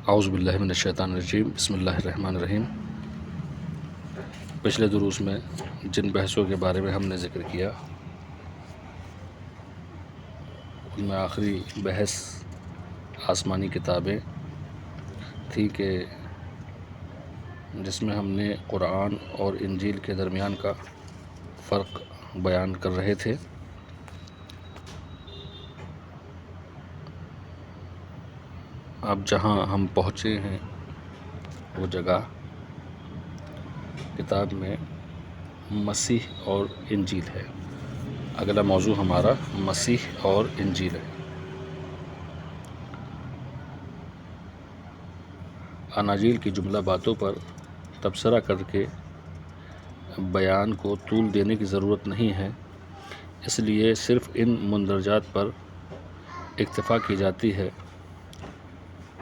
اعوذ باللہ من الشیطان الرجیم، بسم اللہ الرحمن الرحیم۔ پچھلے دروس میں جن بحثوں کے بارے میں ہم نے ذکر کیا ان میں آخری بحث آسمانی کتابیں تھی کہ جس میں ہم نے قرآن اور انجیل کے درمیان کا فرق بیان کر رہے تھے۔ اب جہاں ہم پہنچے ہیں وہ جگہ کتاب میں مسیح اور انجیل ہے۔ اگلا موضوع ہمارا مسیح اور انجیل ہے۔ اناجیل کی جملہ باتوں پر تبصرہ کر کے بیان کو طول دینے کی ضرورت نہیں ہے، اس لیے صرف ان مندرجات پر اکتفا کی جاتی ہے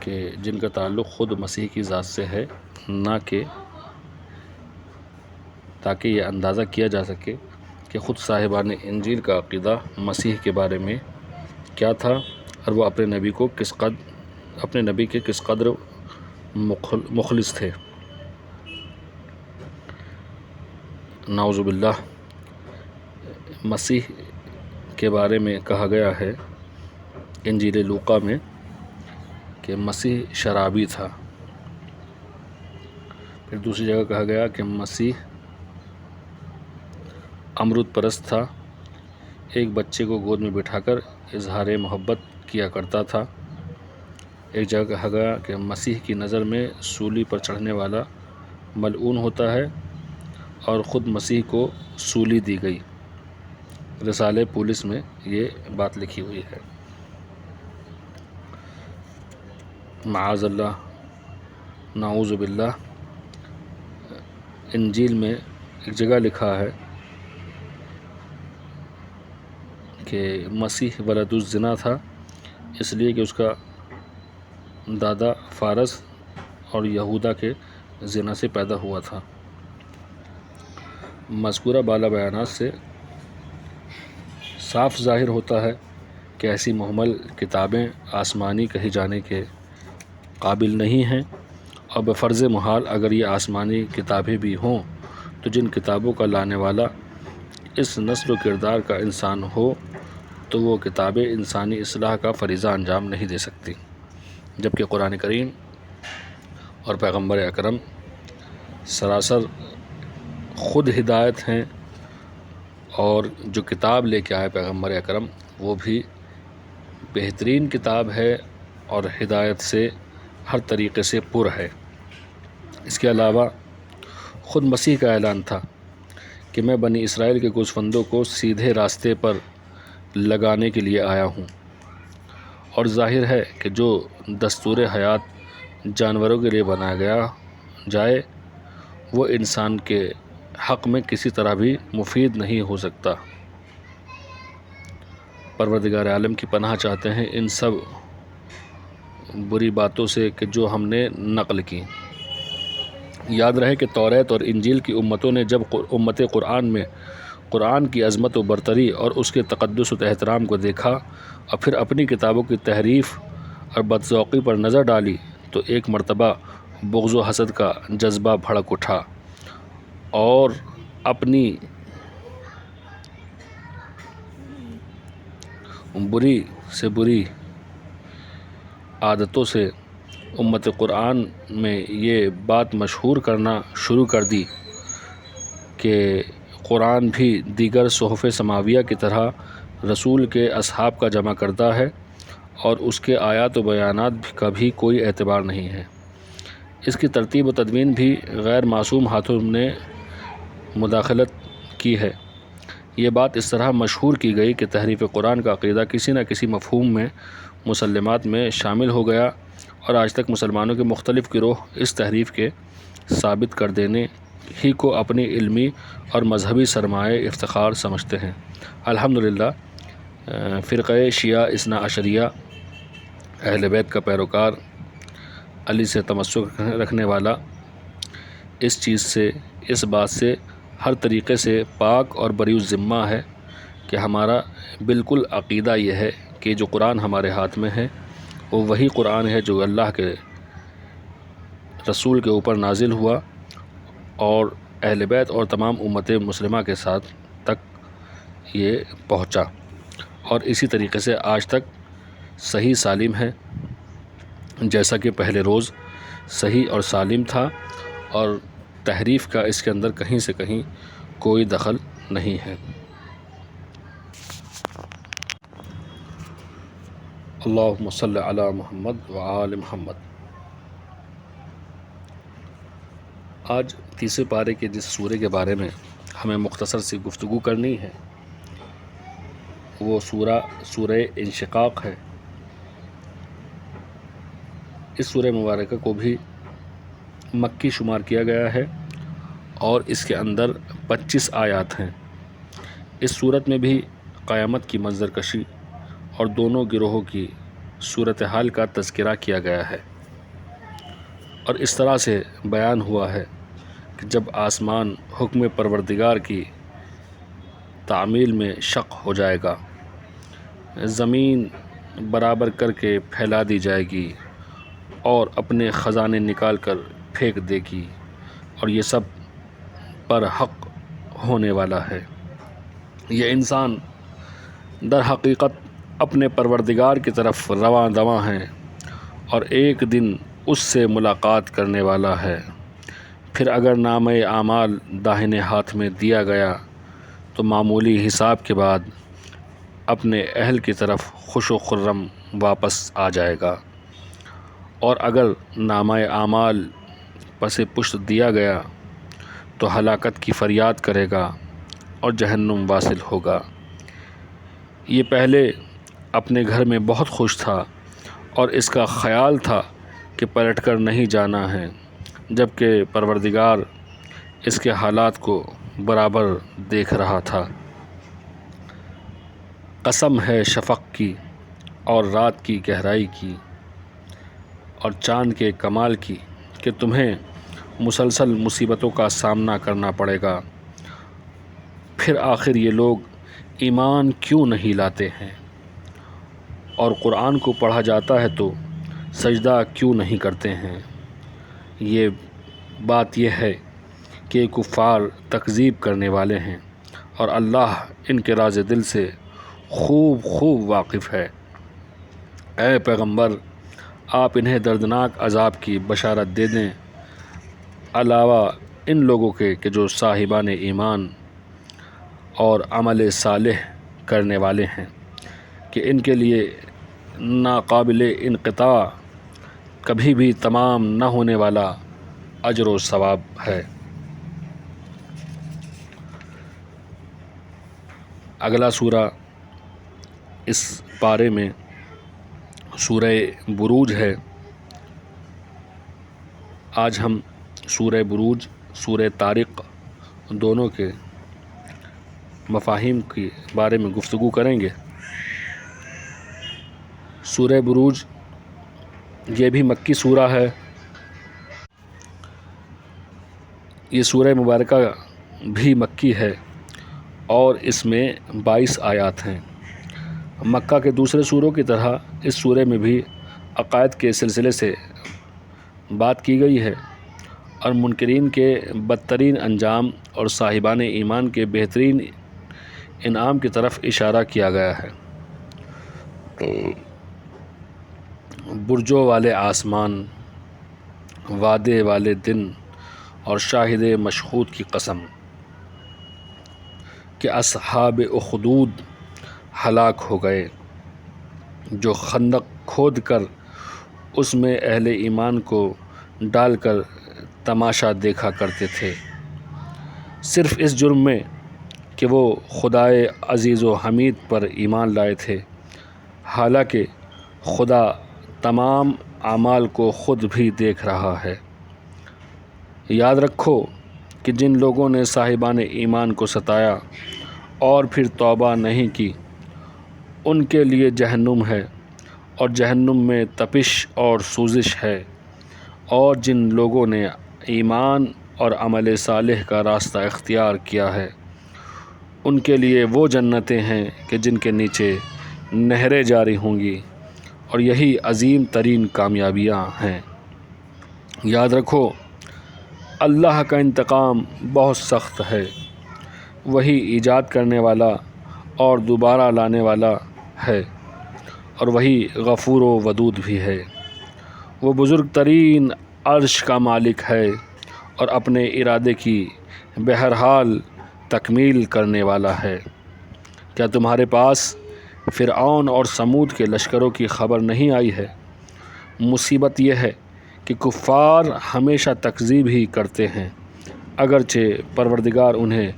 کہ جن کا تعلق خود مسیح کی ذات سے ہے، نہ کہ تاکہ یہ اندازہ کیا جا سکے کہ خود صاحبان انجیل کا عقیدہ مسیح کے بارے میں کیا تھا اور وہ اپنے نبی کے کس قدر مخلص تھے۔ نعوذ باللہ، مسیح کے بارے میں کہا گیا ہے انجیل لوقا میں کہ مسیح شرابی تھا۔ پھر دوسری جگہ کہا گیا کہ مسیح امرود پرست تھا، ایک بچے کو گود میں بٹھا کر اظہار محبت کیا کرتا تھا۔ ایک جگہ کہا گیا کہ مسیح کی نظر میں سولی پر چڑھنے والا ملعون ہوتا ہے اور خود مسیح کو سولی دی گئی۔ رسالہ پولس میں یہ بات لکھی ہوئی ہے۔ معاذ اللہ، نعوذ باللہ، انجیل میں ایک جگہ لکھا ہے کہ مسیح ولد الزنا تھا، اس لیے کہ اس کا دادا فارس اور یہودا کے زنا سے پیدا ہوا تھا۔ مذکورہ بالا بیانات سے صاف ظاہر ہوتا ہے کہ ایسی مہمل کتابیں آسمانی کہی جانے کے قابل نہیں ہیں، اور بفرض محال اگر یہ آسمانی کتابیں بھی ہوں تو جن کتابوں کا لانے والا اس نسل و کردار کا انسان ہو تو وہ کتابیں انسانی اصلاح کا فریضہ انجام نہیں دے سکتی، جبکہ قرآن کریم اور پیغمبر اکرم سراسر خود ہدایت ہیں، اور جو کتاب لے کے آئے پیغمبر اکرم وہ بھی بہترین کتاب ہے اور ہدایت سے ہر طریقے سے پر ہے۔ اس کے علاوہ خود مسیح کا اعلان تھا کہ میں بنی اسرائیل کے گوسفندوں کو سیدھے راستے پر لگانے کے لیے آیا ہوں، اور ظاہر ہے کہ جو دستور حیات جانوروں کے لیے بنایا گیا جائے وہ انسان کے حق میں کسی طرح بھی مفید نہیں ہو سکتا۔ پروردگار عالم کی پناہ چاہتے ہیں ان سب بری باتوں سے کہ جو ہم نے نقل کی۔ یاد رہے کہ توریت اور انجیل کی امتوں نے جب امت قرآن میں قرآن کی عظمت و برتری اور اس کے تقدس و احترام کو دیکھا اور پھر اپنی کتابوں کی تحریف اور بدذوقی پر نظر ڈالی تو ایک مرتبہ بغض و حسد کا جذبہ بھڑک اٹھا اور اپنی بری سے بری عادتوں سے امت قرآن میں یہ بات مشہور کرنا شروع کر دی کہ قرآن بھی دیگر صحف سماویہ کی طرح رسول کے اصحاب کا جمع کردہ ہے اور اس کے آیات و بیانات کا بھی کوئی اعتبار نہیں ہے۔ اس کی ترتیب و تدوین بھی غیر معصوم ہاتھوں نے مداخلت کی ہے۔ یہ بات اس طرح مشہور کی گئی کہ تحریف قرآن کا عقیدہ کسی نہ کسی مفہوم میں مسلمات میں شامل ہو گیا، اور آج تک مسلمانوں کے مختلف گروہ اس تحریف کے ثابت کر دینے ہی کو اپنی علمی اور مذہبی سرمایہ افتخار سمجھتے ہیں۔ الحمدللہ، فرقہ شیعہ اثنا عشریہ اہل بیت کا پیروکار، علی سے تمسک رکھنے والا اس بات سے ہر طریقے سے پاک اور بری الذمہ ہے کہ ہمارا بالکل عقیدہ یہ ہے کہ جو قرآن ہمارے ہاتھ میں ہے وہ وہی قرآن ہے جو اللہ کے رسول کے اوپر نازل ہوا اور اہل بیت اور تمام امت مسلمہ کے ساتھ تک یہ پہنچا، اور اسی طریقے سے آج تک صحیح سالم ہے، جیسا کہ پہلے روز صحیح اور سالم تھا، اور تحریف کا اس کے اندر کہیں سے کہیں کوئی دخل نہیں ہے۔ اللہم صلی علی محمد وآل محمد۔ آج تیسرے پارے کے جس سورے کے بارے میں ہمیں مختصر سی گفتگو کرنی ہے وہ سورہ انشقاق ہے۔ اس سورہ مبارکہ کو بھی مکی شمار کیا گیا ہے اور اس کے اندر 25 آیات ہیں۔ اس صورت میں بھی قیامت کی منظر کشی اور دونوں گروہوں کی صورتحال کا تذکرہ کیا گیا ہے، اور اس طرح سے بیان ہوا ہے کہ جب آسمان حکم پروردگار کی تعمیل میں شق ہو جائے گا، زمین برابر کر کے پھیلا دی جائے گی اور اپنے خزانے نکال کر پھینک دے گی، اور یہ سب پر حق ہونے والا ہے۔ یہ انسان در حقیقت اپنے پروردگار کی طرف رواں دواں ہیں اور ایک دن اس سے ملاقات کرنے والا ہے۔ پھر اگر نامہ اعمال داہنے ہاتھ میں دیا گیا تو معمولی حساب کے بعد اپنے اہل کی طرف خوش و خرم واپس آ جائے گا، اور اگر نامہ اعمال پس پشت دیا گیا تو ہلاکت کی فریاد کرے گا اور جہنم واصل ہوگا۔ یہ پہلے اپنے گھر میں بہت خوش تھا اور اس کا خیال تھا کہ پلٹ کر نہیں جانا ہے، جبکہ پروردگار اس کے حالات کو برابر دیکھ رہا تھا۔ قسم ہے شفق کی اور رات کی گہرائی کی اور چاند کے کمال کی کہ تمہیں مسلسل مصیبتوں کا سامنا کرنا پڑے گا، پھر آخر یہ لوگ ایمان کیوں نہیں لاتے ہیں، اور قرآن کو پڑھا جاتا ہے تو سجدہ کیوں نہیں کرتے ہیں۔ یہ بات یہ ہے کہ کفار تکذیب کرنے والے ہیں اور اللہ ان کے راز دل سے خوب واقف ہے۔ اے پیغمبر، آپ انہیں دردناک عذاب کی بشارت دے دیں، علاوہ ان لوگوں کے کہ جو صاحبان ایمان اور عمل صالح کرنے والے ہیں، کہ ان کے لیے ناقابل انقطاع کبھی بھی تمام نہ ہونے والا اجر و ثواب ہے۔ اگلا سورہ اس پارے میں سورہ بروج ہے۔ آج ہم سورہ بروج، سورہ طارق دونوں کے مفاہیم کے بارے میں گفتگو کریں گے۔ سورہ بروج یہ بھی مکی سورہ ہے۔ یہ سورہ مبارکہ بھی مکی ہے اور اس میں 22 آیات ہیں۔ مکہ کے دوسرے سوروں کی طرح اس سورے میں بھی عقائد کے سلسلے سے بات کی گئی ہے اور منکرین کے بدترین انجام اور صاحبان ایمان کے بہترین انعام کی طرف اشارہ کیا گیا ہے۔ برجوں والے آسمان، وعدے والے دن اور شاہد مشہود کی قسم کہ اصحاب اخدود ہلاک ہو گئے، جو خندق کھود کر اس میں اہل ایمان کو ڈال کر تماشا دیکھا کرتے تھے، صرف اس جرم میں کہ وہ خدائے عزیز و حمید پر ایمان لائے تھے، حالانکہ خدا تمام اعمال کو خود بھی دیکھ رہا ہے۔ یاد رکھو کہ جن لوگوں نے صاحبان ایمان کو ستایا اور پھر توبہ نہیں کی، ان کے لیے جہنم ہے اور جہنم میں تپش اور سوزش ہے، اور جن لوگوں نے ایمان اور عمل صالح کا راستہ اختیار کیا ہے، ان کے لیے وہ جنتیں ہیں کہ جن کے نیچے نہریں جاری ہوں گی، اور یہی عظیم ترین کامیابیاں ہیں۔ یاد رکھو اللہ کا انتقام بہت سخت ہے، وہی ایجاد کرنے والا اور دوبارہ لانے والا ہے، اور وہی غفور و ودود بھی ہے۔ وہ بزرگ ترین عرش کا مالک ہے اور اپنے ارادے کی بہرحال تکمیل کرنے والا ہے۔ کیا تمہارے پاس فرعون اور سمود کے لشکروں کی خبر نہیں آئی ہے؟ مصیبت یہ ہے کہ کفار ہمیشہ تکذیب ہی کرتے ہیں، اگرچہ پروردگار انہیں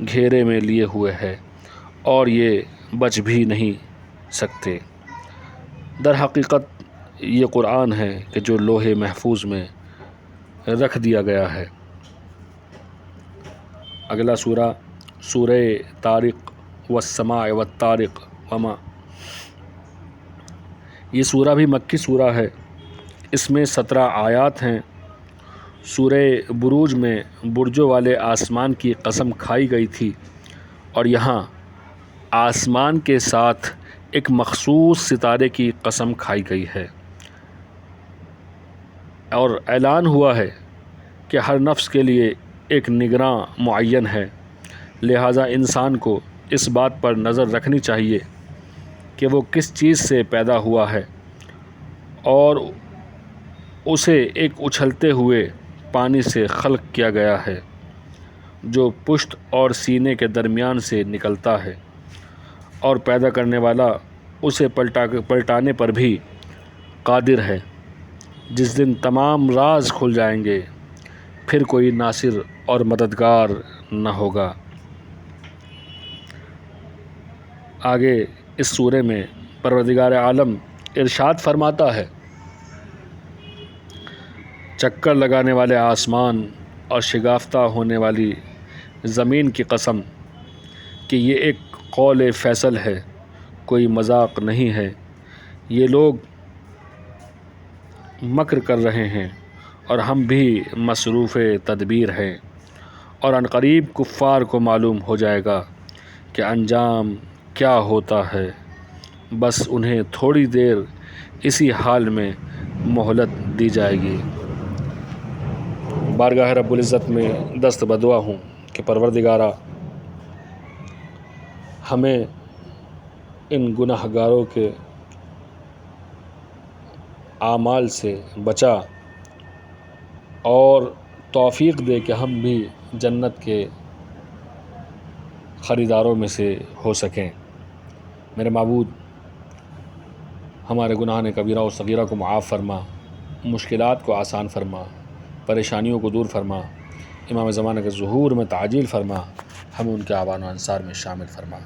گھیرے میں لیے ہوئے ہے اور یہ بچ بھی نہیں سکتے۔ در حقیقت یہ قرآن ہے کہ جو لوح محفوظ میں رکھ دیا گیا ہے۔ اگلا سورہ سورہ طارق والسماء والطارق وما، یہ سورہ بھی مکی سورہ ہے، اس میں 17 آیات ہیں۔ سورہ بروج میں برجوں والے آسمان کی قسم کھائی گئی تھی، اور یہاں آسمان کے ساتھ ایک مخصوص ستارے کی قسم کھائی گئی ہے، اور اعلان ہوا ہے کہ ہر نفس کے لیے ایک نگراں معین ہے، لہٰذا انسان کو اس بات پر نظر رکھنی چاہیے کہ وہ کس چیز سے پیدا ہوا ہے، اور اسے ایک اچھلتے ہوئے پانی سے خلق کیا گیا ہے جو پشت اور سینے کے درمیان سے نکلتا ہے، اور پیدا کرنے والا اسے پلٹانے پر بھی قادر ہے۔ جس دن تمام راز کھل جائیں گے، پھر کوئی ناصر اور مددگار نہ ہوگا۔ آگے اس سورے میں پروردگار عالم ارشاد فرماتا ہے، چکر لگانے والے آسمان اور شگافتہ ہونے والی زمین کی قسم کہ یہ ایک قول فیصل ہے، کوئی مذاق نہیں ہے۔ یہ لوگ مکر کر رہے ہیں اور ہم بھی مصروف تدبیر ہیں، اور عنقریب کفار کو معلوم ہو جائے گا کہ انجام کیا ہوتا ہے، بس انہیں تھوڑی دیر اسی حال میں مہلت دی جائے گی۔ بارگاہ رب العزت میں دست بدعا ہوں کہ پروردگارا ہمیں ان گناہ گاروں کے اعمال سے بچا اور توفیق دے کہ ہم بھی جنت کے خریداروں میں سے ہو سکیں۔ میرے معبود، ہمارے گناہ کبیرہ و صغیرہ کو معاف فرما، مشکلات کو آسان فرما، پریشانیوں کو دور فرما، امام زمانہ کے ظہور میں تعجیل فرما، ہم ان کے اعوان و انصار میں شامل فرما۔